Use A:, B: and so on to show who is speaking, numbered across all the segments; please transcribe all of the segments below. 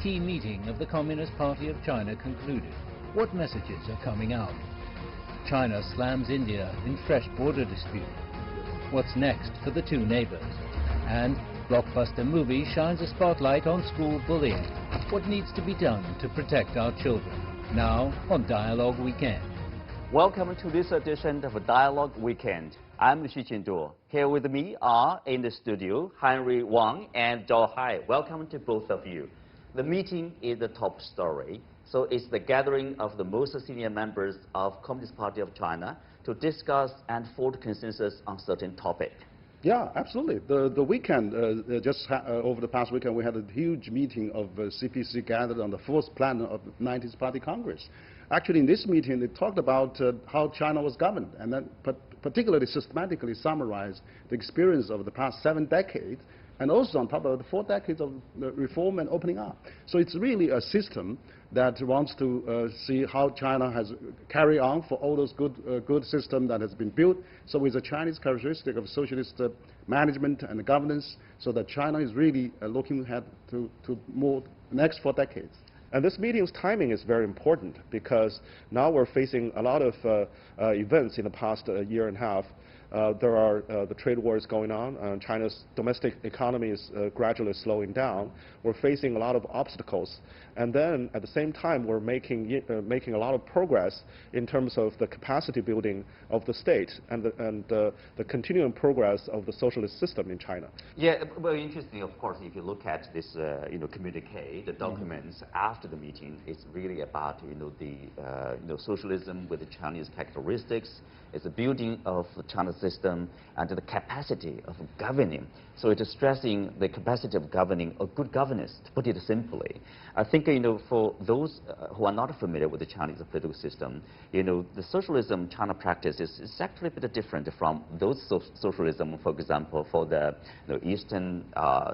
A: key meeting of the Communist Party of China concluded? What messages are coming out? China slams India in fresh border dispute. What's next for the two neighbors? And blockbuster movie shines a spotlight on school bullying. What needs to be done to protect our children? Now on Dialogue Weekend.
B: Welcome to this edition of Dialogue Weekend. I'm Xu Qinduo. Here with me are in the studio Henry Wang and Zhao Hai. Welcome to both of you. The meeting is the top story. So it's the gathering of the most senior members of Communist Party of China to discuss and forge consensus on certain topic.
C: Yeah, absolutely. The weekend, over the past weekend, we had a huge meeting of CPC gathered on the fourth plenum of the 19th Party Congress. Actually, in this meeting, they talked about how China was governed, and then particularly systematically summarized the experience of the past 7 decades, and also on top of the 4 decades of reform and opening up. So it's really a system that wants to see how China has carried on for all those good system that has been built. So with the Chinese characteristic of socialist management and governance, so that China is really looking ahead to more next 4 decades.
D: And this meeting's timing is very important because now we're facing a lot of events in the past year and a half. There are the trade wars going on. China's domestic economy is gradually slowing down. We're facing a lot of obstacles. And then, at the same time, we're making a lot of progress in terms of the capacity building of the state and the continuing progress of the socialist system in China.
B: Yeah, well, interesting, of course, if you look at this, communique, the documents after the meeting, it's really about, the socialism with the Chinese characteristics. It's the building of the China system and the capacity of governing. So it is stressing the capacity of governing, or good governance, to put it simply. I think, for those who are not familiar with the Chinese political system, the socialism China practices is actually a bit different from those socialism, for example, for the Eastern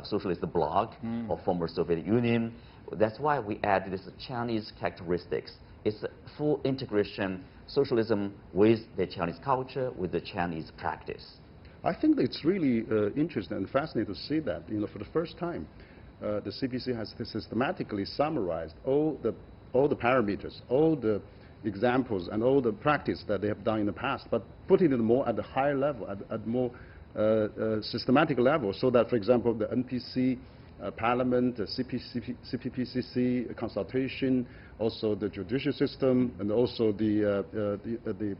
B: socialist bloc or former Soviet Union. That's why we add this Chinese characteristics. It's a full integration socialism with the Chinese culture, with the Chinese practice.
C: I think it's really interesting and fascinating to see that, for the first time, the CPC has systematically summarized all the parameters, all the examples, and all the practice that they have done in the past, but putting it more at the higher level, at more systematic level, so that, for example, the NPC, Parliament, the CPPCC consultation, also the judicial system, and also the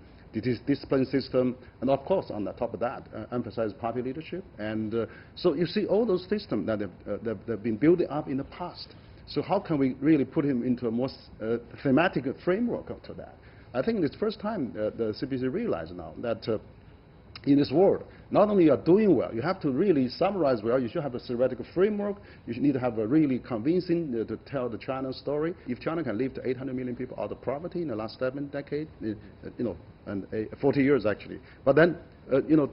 C: discipline system, and of course, on the top of that, emphasize party leadership. And so you see all those systems that have been building up in the past. So how can we really put him into a more thematic framework to that? I think it's the first time the CPC realized now that in this world, not only you are doing well, you have to really summarize well. You should have a theoretical framework. You need to have a really convincing to tell the China story. If China can lift 800 million people out of poverty in the last 7 decades, and 40 years actually, but then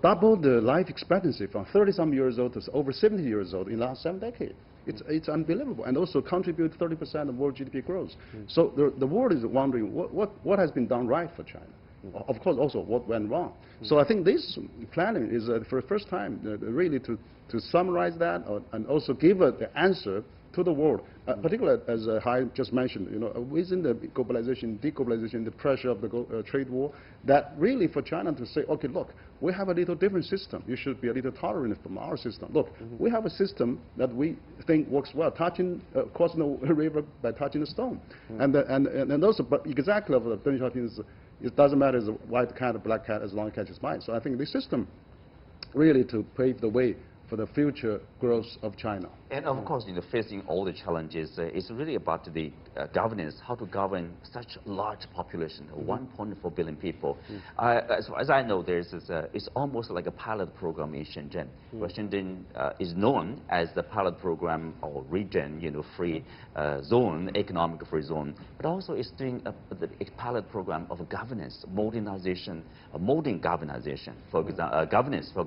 C: double the life expectancy from 30-some years old to over 70 years old in the last 7 decades. It's unbelievable, and also contribute 30% of world GDP growth. So the world is wondering what has been done right for China. Of course, also what went wrong. So I think this planning is for the first time really to summarize that and also give the answer to the world, particularly as Hai just mentioned, within the globalization, deglobalization, the pressure of the trade war, that really for China to say, okay, look, we have a little different system. You should be a little tolerant from our system. Look, we have a system that we think works well, crossing the river by touching the stone, and also, but exactly of the Deng Xiaoping's. It doesn't matter as a white cat or black cat as long as it catches mice. So I think this system really to pave the way for the future growth of China.
B: And of course, facing all the challenges, it's really about the governance, how to govern such a large population, 1.4 billion people. As far as I know, it's almost like a pilot program in Shenzhen, where Shenzhen is known as the pilot program or region, free zone, economic free zone, but also it's doing a pilot program of governance, modernization, molding governance. For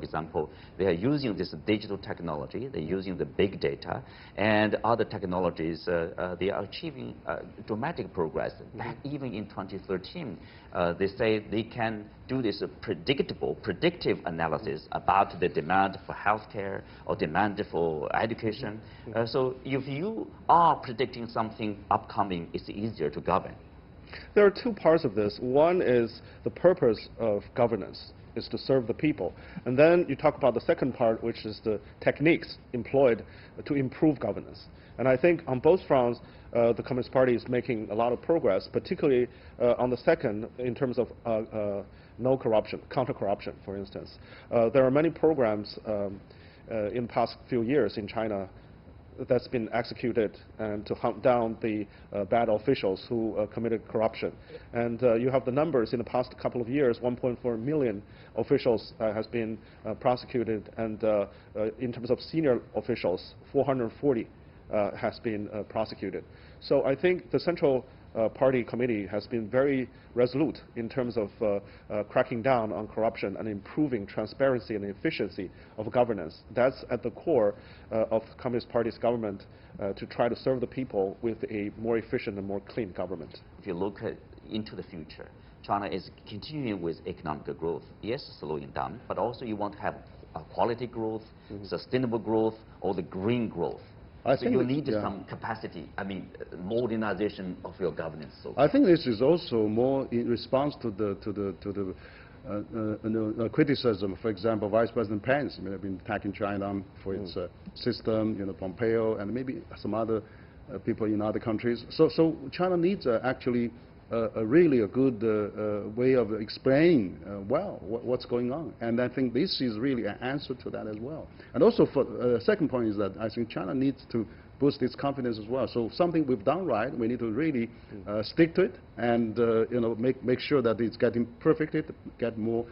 B: example, they are using this digital technology, they're using the big data, and other technologies, they are achieving dramatic progress. Back even in 2013, they say they can do this predictive analysis about the demand for healthcare or demand for education. So if you are predicting something upcoming, it's easier to govern.
D: There are two parts of this. One is the purpose of governance, is to serve the people. And then you talk about the second part, which is the techniques employed to improve governance. And I think on both fronts, the Communist Party is making a lot of progress, particularly on the second, in terms of no corruption, counter-corruption, for instance. There are many programs in the past few years in China that's been executed and to hunt down the bad officials who committed corruption. And you have the numbers in the past couple of years, 1.4 million officials has been prosecuted, and in terms of senior officials, 440 has been prosecuted. So I think the Central Party Committee has been very resolute in terms of cracking down on corruption and improving transparency and efficiency of governance. That's at the core of the Communist Party's government, to try to serve the people with a more efficient and more clean government.
B: If you look into the future, China is continuing with economic growth. Yes, slowing down, but also you want to have quality growth, sustainable growth, or the green growth. So you need some capacity, modernization of your governance. So
C: I think this is also more in response to the criticism. For example, Vice President Pence have been attacking China for its system, Pompeo, and maybe some other people in other countries. So China needs actually really a good way of explaining what's going on. And I think this is really an answer to that as well. And also, for second point is that I think China needs to boost its confidence as well. So something we've done right, we need to really stick to it and make sure that it's getting perfected, get more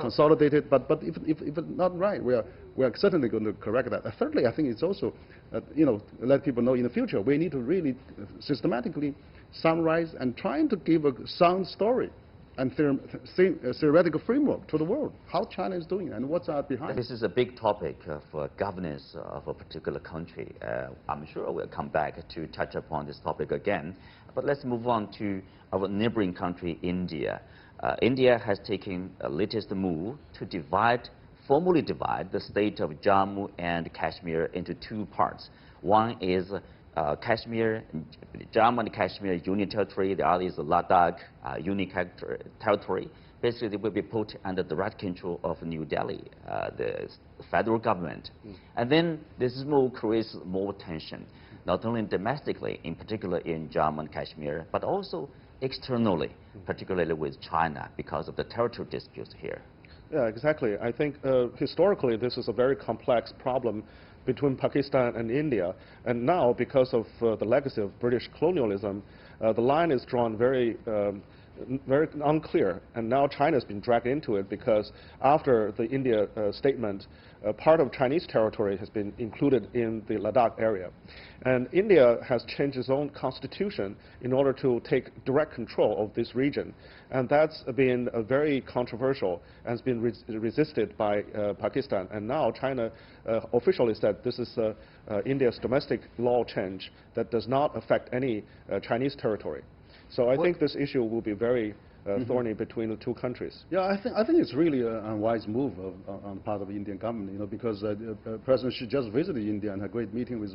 C: consolidated. But if it's not right, we are certainly going to correct that. Thirdly, I think it's also let people know in the future we need to really systematically summarize and trying to give a sound story and theoretical framework to the world, how China is doing and what's behind.
B: This is a big topic for governance of a particular country. I'm sure we'll come back to touch upon this topic again. But let's move on to our neighboring country, India. India has taken a latest move to formally divide the state of Jammu and Kashmir into two parts. One is Jammu and Kashmir Union Territory, the other is Ladakh Union Territory. Basically, they will be put under direct control of New Delhi, the federal government. And then this move creates more tension, not only domestically, in particular in Jammu and Kashmir, but also externally, particularly with China, because of the territorial disputes here.
D: Yeah, exactly. I think historically this is a very complex problem between Pakistan and India. And now, because of the legacy of British colonialism, the line is drawn very unclear. And now China has been dragged into it because after the India statement, part of Chinese territory has been included in the Ladakh area. And India has changed its own constitution in order to take direct control of this region. And that's been very controversial and has been resisted by Pakistan. And now China officially said this is India's domestic law change that does not affect any Chinese territory. So I think this issue will be very thorny between the two countries.
C: Yeah, I think it's really a unwise move on part of the Indian government, because President Xi just visited India and had a great meeting with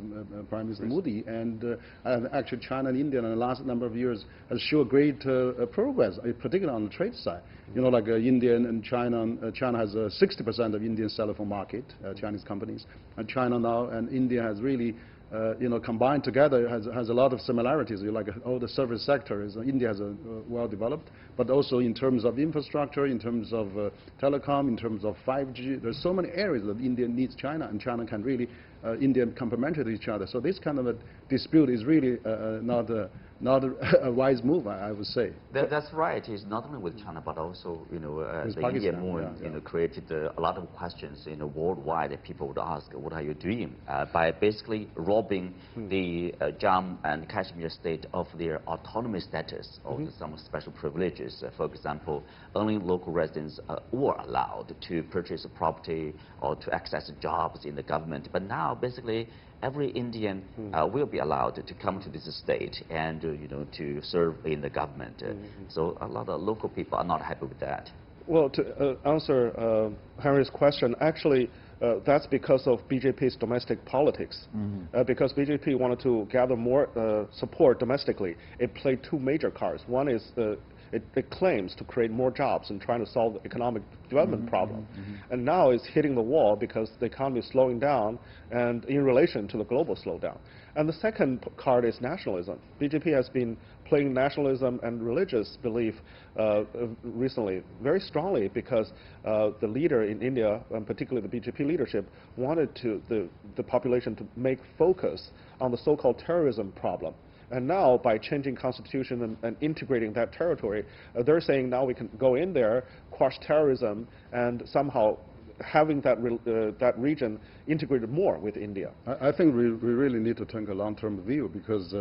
C: Prime Minister Modi, and actually China and India in the last number of years has shown great progress, particularly on the trade side. Like India and China, China has 60% of Indian cell phone market, Chinese companies, and China now and India has really combined together has a lot of similarities. Like all the service sectors, India has a well developed, but also in terms of infrastructure, in terms of telecom, in terms of 5G. There's so many areas that India needs China, and China can really India complementary to each other. So this kind of a dispute is really not a wise move, I would say.
B: That's right. It's not only with China, but also, the Indian movement, created a lot of questions, worldwide. That people would ask, what are you doing? By basically robbing the Jammu and Kashmir state of their autonomy status or some special privileges. For example, only local residents were allowed to purchase a property or to access jobs in the government. But now, basically, every Indian will be allowed to come to this state and to serve in the government. So a lot of local people are not happy with that.
D: Well, to answer Henry's question, actually, that's because of BJP's domestic politics. Because BJP wanted to gather more support domestically, it played two major cards. One is it claims to create more jobs and trying to solve the economic development problem. And now it's hitting the wall because the economy is slowing down and in relation to the global slowdown. And the second card is nationalism. BJP has been playing nationalism and religious belief recently very strongly because the leader in India, and particularly the BJP leadership, wanted the population to make focus on the so-called terrorism problem. And now, by changing constitution and integrating that territory, they're saying now we can go in there, quash terrorism, and somehow having that region integrated more with India.
C: I think we really need to take a long-term view because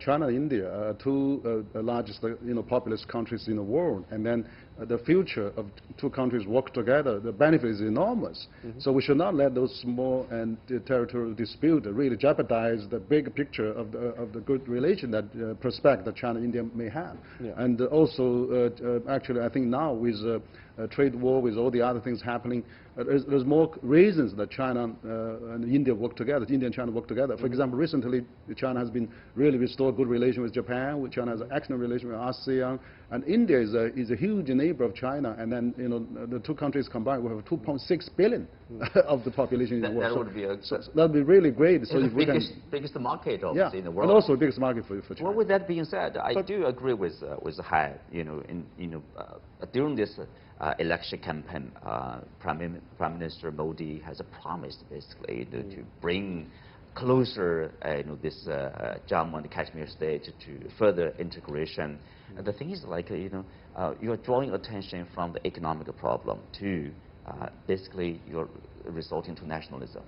C: China and India are two largest populous countries in the world, and then the future of two countries work together, the benefit is enormous. So we should not let those small and territorial disputes really jeopardize the big picture of the good relation that prospect that China and India may have. And also, actually, I think now with trade war, with all the other things happening, there's more reasons that China and India work together, India and China work together. For example, recently, China has been really restored good relation with Japan, China has an excellent relation with ASEAN, and India is a huge neighbor of China, and then the two countries combined will have 2.6 billion of the population in the world.
B: That would be
C: so that would be really great. So if
B: biggest market in the world.
C: And also the biggest market for China.
B: Well, with that being said, I do agree with Hai. During this election campaign, Prime Minister Modi has promised basically to bring closer this Jammu and Kashmir state to further integration. The thing is, you're drawing attention from the economic problem to basically you're resorting to nationalism,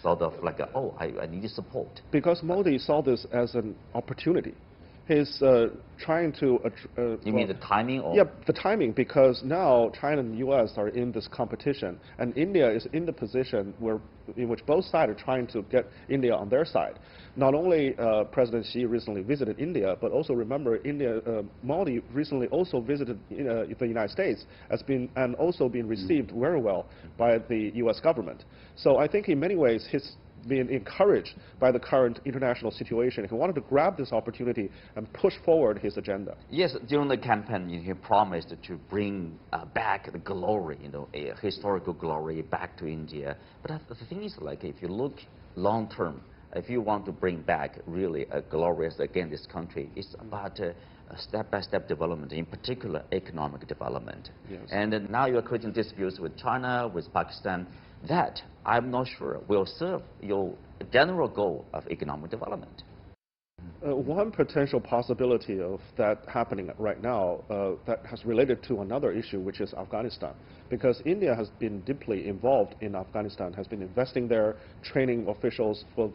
B: sort of like, I need support.
D: Because Modi saw this as an opportunity. He's trying to...
B: you mean the timing? Or?
D: Yeah, the timing, because now China and the U.S. are in this competition, and India is in the position in which both sides are trying to get India on their side. Not only President Xi recently visited India, but also remember, Modi recently also visited the United States, and also been received very well by the U.S. government. So I think in many ways he's being encouraged by the current international situation. He wanted to grab this opportunity and push forward his agenda.
B: Yes, during the campaign, he promised to bring back the glory, a historical glory back to India. But the thing is, if you look long term, if you want to bring back really a glorious, again, this country, it's about a step-by-step development, in particular economic development. And now you're creating disputes with China, with Pakistan. That, I'm not sure, will serve your general goal of economic development.
D: One potential possibility of that happening right now that has related to another issue, which is Afghanistan. Because India has been deeply involved in Afghanistan, has been investing there, training officials for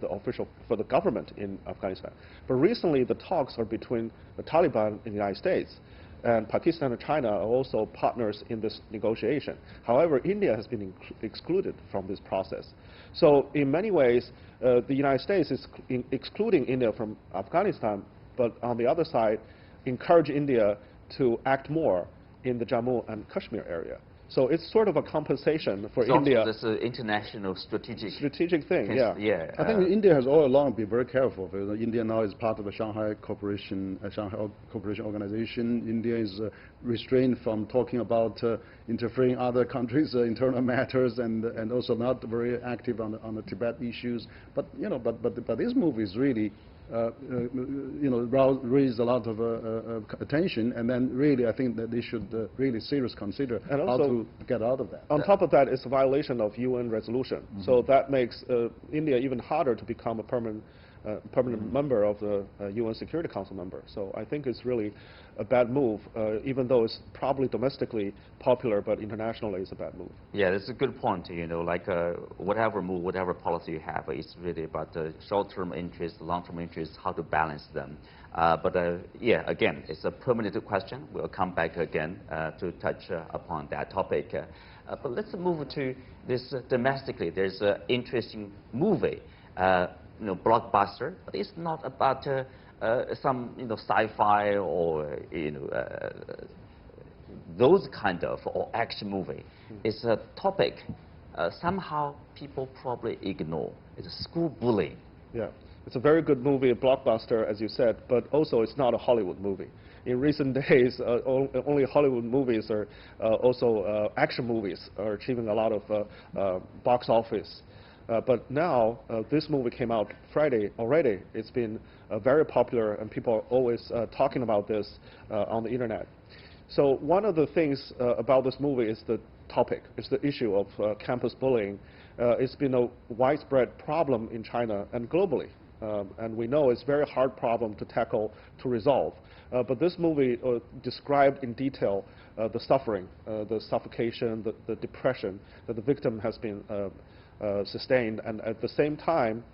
D: the government in Afghanistan. But recently, the talks are between the Taliban and the United States. And Pakistan and China are also partners in this negotiation. However, India has been excluded from this process. So in many ways, the United States is excluding India from Afghanistan, but on the other side, encourage India to act more in the Jammu and Kashmir area. So it's sort of a compensation for India.
B: This international strategic
D: thing, yeah.
C: I think India has all along been very careful. India now is part of the Shanghai Cooperation Organization. India is restrained from talking about interfering other countries' internal matters, and also not very active on the Tibet issues. But but this move is really raise a lot of attention, and then really I think that they should really seriously consider how to get out of that.
D: On top of that, it's a violation of UN resolution. So that makes India even harder to become a permanent member of the UN Security Council member. So I think it's really a bad move, even though it's probably domestically popular, but internationally it's a bad move.
B: Yeah, that's a good point. Like whatever move, whatever policy you have, it's really about the short-term interest, long-term interest, how to balance them. Yeah, again, it's a permanent question. We'll come back again to touch upon that topic. But let's move to this domestically. There's an interesting movie. Blockbuster, but it's not about some sci-fi or those kind of or action movie. It's a topic somehow people probably ignore. It's school bullying.
D: Yeah, it's a very good movie, a blockbuster, as you said, but also it's not a Hollywood movie. In recent days, only Hollywood movies are also action movies are achieving a lot of box office. But now, this movie came out Friday already. It's been very popular, and people are always talking about this on the internet. So one of the things about this movie is the topic. It's the issue of campus bullying. It's been a widespread problem in China and globally. And we know it's a very hard problem to tackle, to resolve. But this movie described in detail the suffering, the suffocation, the depression that the victim has been sustained, and at the same time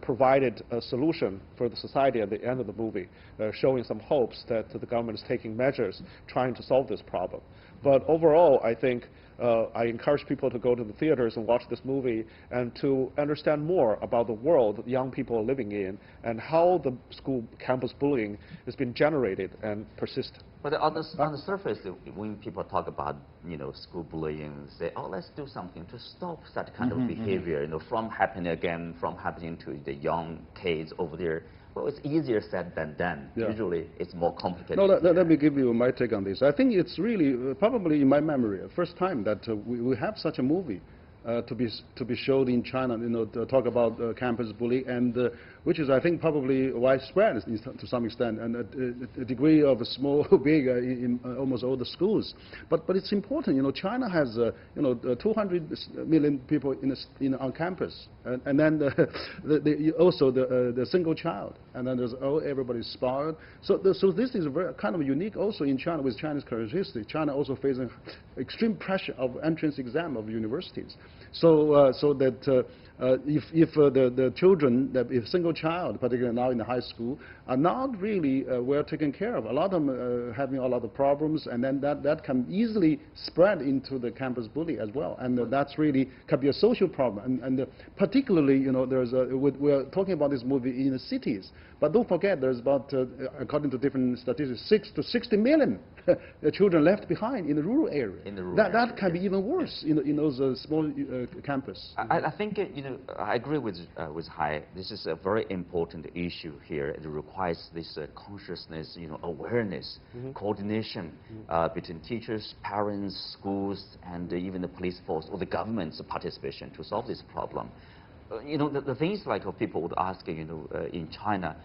D: provided a solution for the society at the end of the movie, showing some hopes that the government is taking measures trying to solve this problem. But overall, I think I encourage people to go to the theaters and watch this movie and to understand more about the world that young people are living in and how the school campus bullying has been generated and persist.
B: But on the surface, when people talk about school bullying, say, oh, let's do something to stop that kind of behavior, from happening again, from happening to the young kids over there. Well, it's easier said than done. Yeah. Usually, it's more complicated.
C: No, let me give you my take on this. I think it's really, probably in my memory, the first time that we have such a movie to be showed in China, to talk about campus bullying, and which is, I think, probably widespread to some extent, and a degree of small, big in almost all the schools. But it's important. China has 200 million people on campus, and then also the single child, and then there's everybody's spoiled. So this is very kind of unique also in China with Chinese characteristics. China also facing extreme pressure of entrance exam of universities. So that if the children, if single child, particularly now in the high school, are not really well taken care of, a lot of them having a lot of problems, and then that can easily spread into the campus bully as well, and that's really can be a social problem. And particularly, we're talking about this movie in the cities, but don't forget there's about, according to different statistics, 6 to 60 million children left behind in the rural area. That can be even worse in those small campus.
B: I think I agree with Hai. This is a very important issue here. It requires this consciousness, awareness, coordination between teachers, parents, schools, and even the police force or the government's participation to solve this problem. The things like people would ask, in China,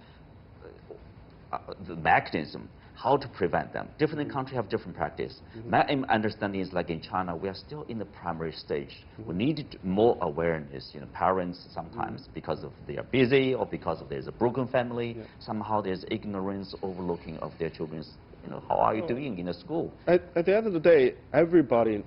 B: the mechanism, how to prevent them. Different countries have different practice. My understanding is like in China, we are still in the primary stage. We need more awareness. Parents sometimes, because of they are busy or because of there's a broken family, somehow there's ignorance, overlooking of their children's, how are you doing in the school?
D: At the end of the day, everybody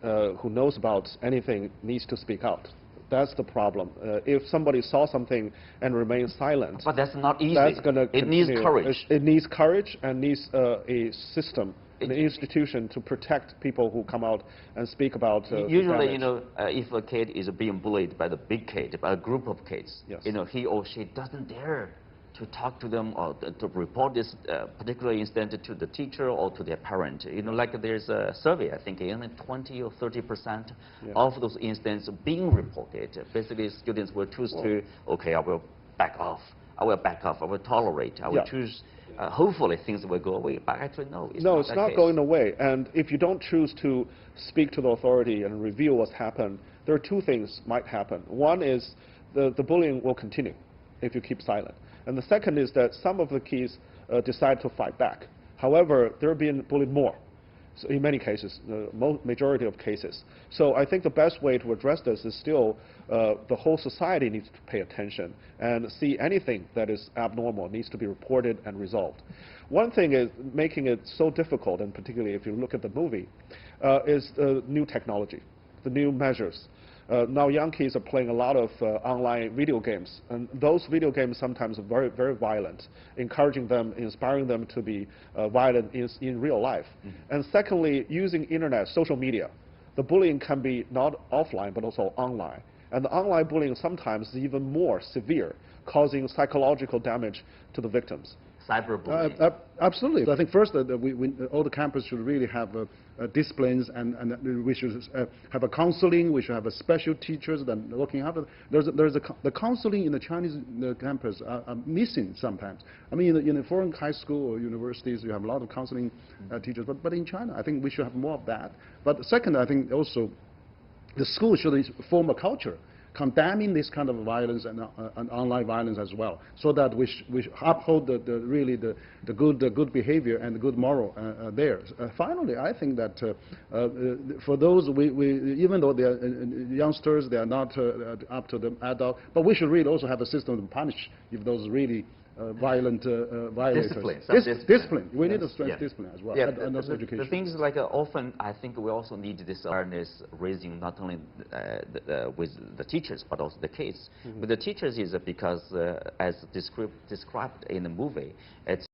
D: who knows about anything needs to speak out. That's the problem. If somebody saw something and remains silent,
B: but that's not easy.
D: That's gonna
B: it needs courage.
D: It needs courage and needs a system, an institution to protect people who come out and speak about.
B: Usually, if a kid is being bullied by the big kid, by a group of kids, he or she doesn't dare to talk to them or to report this particular incident to the teacher or to their parent. Like there's a survey, I think only 20 or 30% of those incidents being reported. Basically, students will choose to, okay, I will back off. I will tolerate. I will choose. Hopefully, things will go away. But actually, no. It's not
D: going away. And if you don't choose to speak to the authority and reveal what's happened, there are two things might happen. One is the bullying will continue if you keep silent. And the second is that some of the kids decide to fight back. However, they're being bullied more. So in many cases, the majority of cases. So I think the best way to address this is still the whole society needs to pay attention and see anything that is abnormal needs to be reported and resolved. One thing is making it so difficult, and particularly if you look at the movie, is new technology, the new measures. Now young kids are playing a lot of online video games, and those video games sometimes are very, very violent, encouraging them, inspiring them to be violent in real life. And secondly, using internet, social media. The bullying can be not offline, but also online. And the online bullying sometimes is even more severe, causing psychological damage to the victims.
B: Cyberbullying.
C: Absolutely. I think first that all the campus should really have disciplines, and we should have a counseling. We should have a special teachers that are looking after. The counseling in the Chinese campus are missing sometimes. I mean, in a foreign high school or universities, you have a lot of counseling teachers, but in China, I think we should have more of that. But second, I think also the school should form a culture condemning this kind of violence and online violence as well, so that we uphold the good behavior and the good moral there. Finally, I think that for those even though they are youngsters, they are not up to the adult, but we should really also have a system to punish if those really violent violators. Discipline. We need to strengthen discipline as well, and also education.
B: The thing is, like often, I think we also need this awareness raising not only with the teachers but also the kids. With the teachers is because, as described in the movie, it's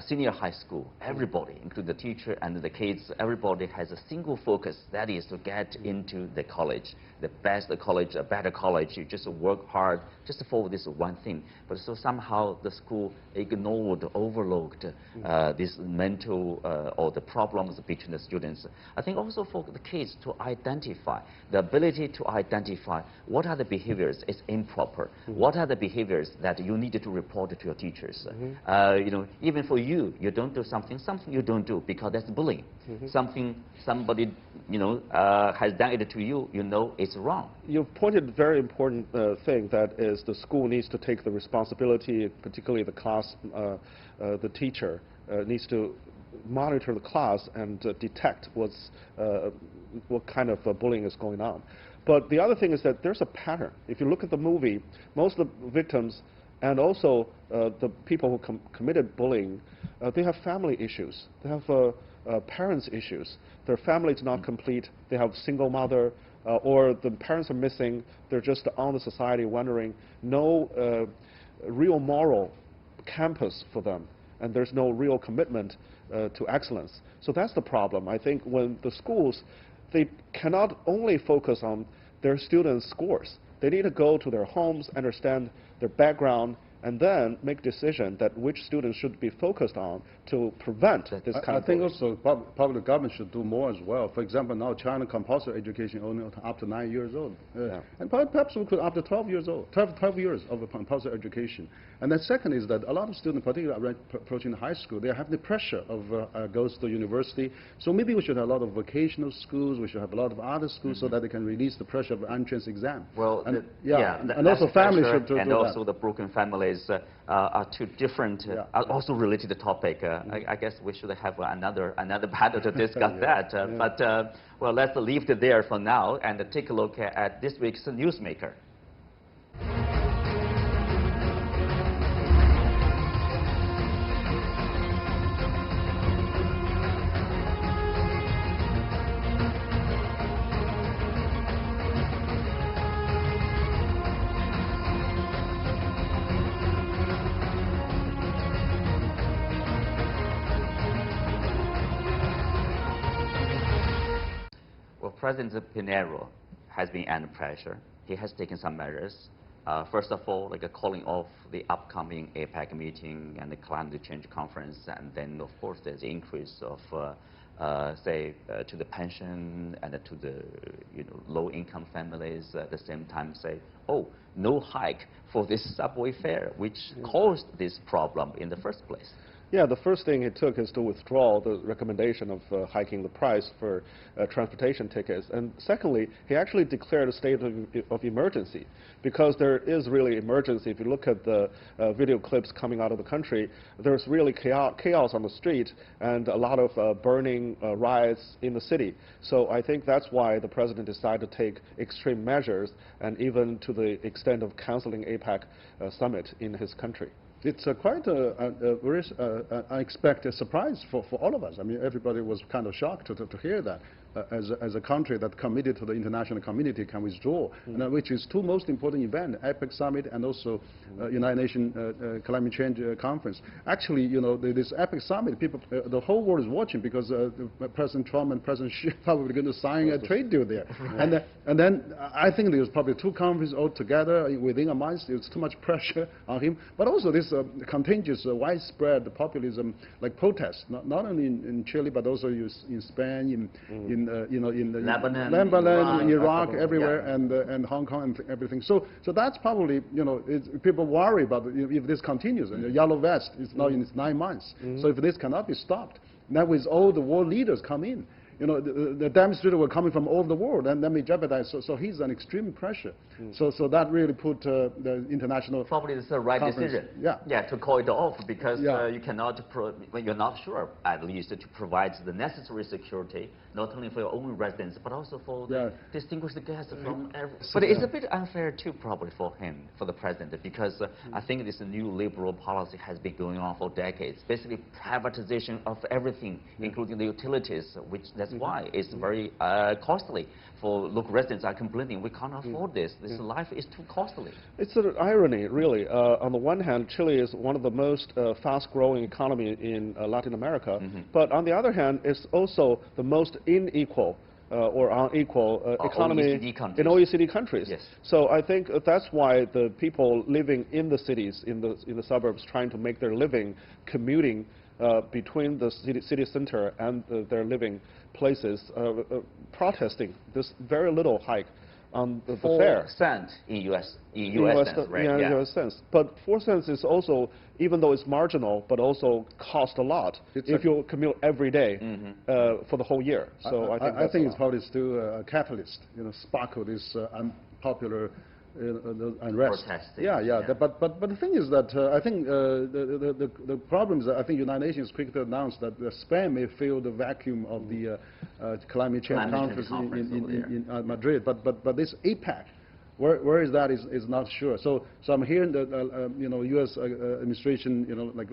B: senior high school. Everybody, including the teacher and the kids, everybody has a single focus, that is to get into the college, the best college, a better college. You just work hard just for this one thing. But so somehow the school ignored, overlooked this mental or the problems between the students. I think also for the kids to identify, the ability to identify what are the behaviors is improper, what are the behaviors that you need to report to your teachers. You know, even for you, you don't do something you don't do because that's bullying. Somebody, you know, has done it to you, you know it's wrong.
D: You've pointed a very important thing, that is the school needs to take the responsibility, particularly the class, the teacher needs to monitor the class and detect what kind of bullying is going on. But the other thing is that there's a pattern. If you look at the movie, most of the victims and also the people who committed bullying, they have family issues. They have parents' issues. Their family is not complete. They have single mother, or the parents are missing. They're just on the society wondering. No real moral campus for them, and there's no real commitment to excellence. So that's the problem. I think when the schools, they cannot only focus on their students' scores. They need to go to their homes, understand their background, and then make decision that which students should be focused on to prevent this kind of
C: I think also public government should do more as well. For example, now China compulsory education only up to 9 years old. And perhaps we could up to 12 years old, 12 years of a compulsory education. And then second is that a lot of students, particularly approaching high school, they have the pressure of goes to university. So maybe we should have a lot of vocational schools, we should have a lot of other schools so that they can release the pressure of entrance exam.
B: Well,
C: and also families should do that.
B: And also the broken families are two different, are also related topic. I guess we should have another panel to discuss that. But well, let's leave it there for now and take a look at this week's Newsmaker. President Pinero has been under pressure. He has taken some measures. First of all, like calling off the upcoming APEC meeting and the climate change conference, and then of course there's the increase of, to the pension and to the low-income families. At the same time, say, oh, no hike for this subway fare, which caused this problem in the first place.
D: Yeah, the first thing he took is to withdraw the recommendation of hiking the price for transportation tickets. And secondly, he actually declared a state of emergency because there is really emergency. If you look at the video clips coming out of the country, there's really chaos on the street and a lot of burning riots in the city. So I think that's why the president decided to take extreme measures and even to the extent of canceling APEC summit in his country.
C: It's quite a very unexpected surprise for all of us. I mean, everybody was kind of shocked to hear that. As a country that committed to the international community can withdraw, and, which is two most important events, APEC summit and also United Nations Climate Change Conference. Actually, you know, this APEC summit, people, the whole world is watching because President Trump and President Xi are probably going to sign a trade deal there. And then I think there's probably two conferences altogether within a month. There's too much pressure on him, but also this contagious, widespread populism, like protests, not only in Chile but also in Spain, in Lebanon, Iraq, everywhere, and Hong Kong and everything. So that's probably, you know, people worry about if this continues. And the Yellow Vest is now in its 9 months. So if this cannot be stopped, now with all the world leaders come in, you know, the demonstrators were coming from all over the world, and then we jeopardize. So he's an extreme pressure. So that really put the international.
B: Probably it's the right decision. Yeah, to call it off because you cannot, when you're not sure, at least to provide the necessary security, not only for your own residents but also for the distinguished guests from every. But it's a bit unfair too, probably for him, for the president, because I think this new liberal policy has been going on for decades. Basically, privatization of everything, including the utilities, which. That's why it's very costly. For local residents are complaining, we can't afford this. This life is too costly.
D: It's an irony, really. On the one hand, Chile is one of the most fast-growing economy in Latin America, but on the other hand, it's also the most unequal or unequal economy in OECD countries.
B: Yes.
D: So I think that's why the people living in the cities, in the suburbs, trying to make their living commuting between the city center and their living places, protesting this very little hike on the fare.
B: 4 cents in US cents, right?
D: Yeah, US cents. But 4 cents is also, even though it's marginal, but also cost a lot if you commute every day for the whole year. So I think
C: it's probably still a catalyst, you know, sparkle this unpopular unrest.
B: Protesting.
C: But the thing is that I think the problem is that I think United Nations quickly announced that Spain may fill the vacuum of the climate change conference in Madrid. But this APEC, where is that is not sure. So I'm hearing that you know, U.S. administration, you know, like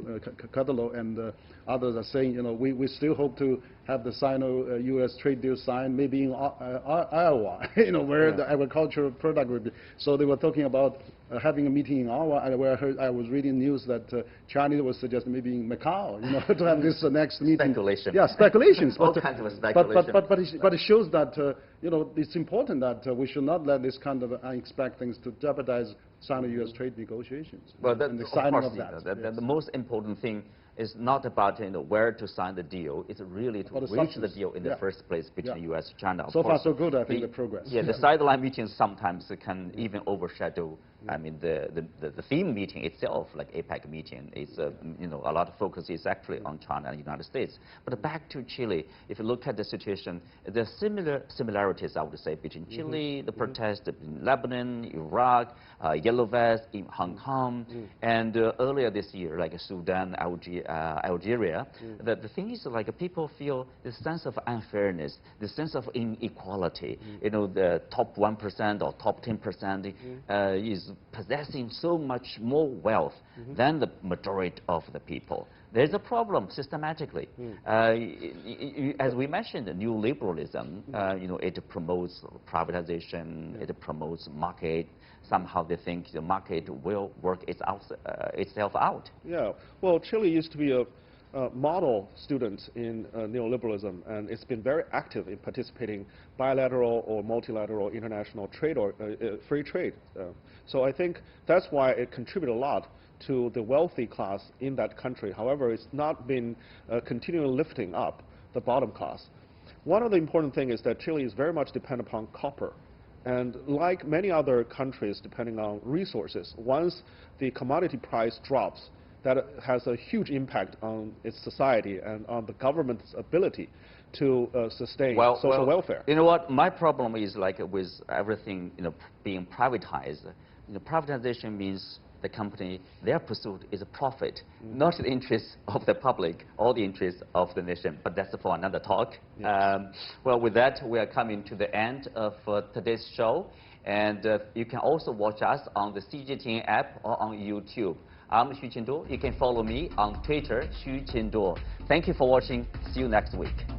C: Catalan and others are saying, you know, we still hope to have the Sino-U.S. trade deal signed maybe in Iowa, you know, where the agricultural product would be. So they were talking about having a meeting in Iowa, where I was reading news that China was suggesting maybe in Macau, you know, to have this next meeting.
B: Speculation.
C: Yeah, speculations.
B: All kinds of speculation.
C: But it shows that you know, it's important that we should not let this kind of unexpected things to jeopardize Sino-U.S. trade negotiations.
B: Well,
C: and the signing of that.
B: The most important thing is not about, you know, where to sign the deal. It's really to reach the deal in the first place between U.S. and China.
C: So far, so good, I think, the progress.
B: Yeah, the sideline meetings sometimes can even overshadow, I mean, the theme meeting itself, like APEC meeting. It's, you know, a lot of focus is actually on China and the United States. But back to Chile, if you look at the situation, there are similarities, I would say, between Chile, the protests in Lebanon, Iraq, Yellow Vest in Hong Kong, and earlier this year, like Sudan, Algeria. The thing is, like, people feel this sense of unfairness, this sense of inequality. You know, the top 1% or top 10% is possessing so much more wealth than the majority of the people. There's a problem systematically. As we mentioned, neoliberalism, you know, it promotes privatization, it promotes market. Somehow they think the market will work itself out.
D: Yeah, well, Chile used to be a model student in neoliberalism, and it's been very active in participating bilateral or multilateral international trade or free trade. So I think that's why it contributed a lot to the wealthy class in that country. However, it's not been continually lifting up the bottom class. One of the important things is that Chile is very much dependent upon copper. And like many other countries, depending on resources, once the commodity price drops, that has a huge impact on its society and on the government's ability to sustain social welfare.
B: You know what? My problem is like with everything, being privatized. Privatization means the company, their pursuit is a profit, not the interest of the public or the interest of the nation. But that's for another talk. Yes. Well, with that, we are coming to the end of today's show. And you can also watch us on the CGTN app or on YouTube. I'm Xu Qinduo. You can follow me on Twitter, Xu Qinduo. Thank you for watching. See you next week.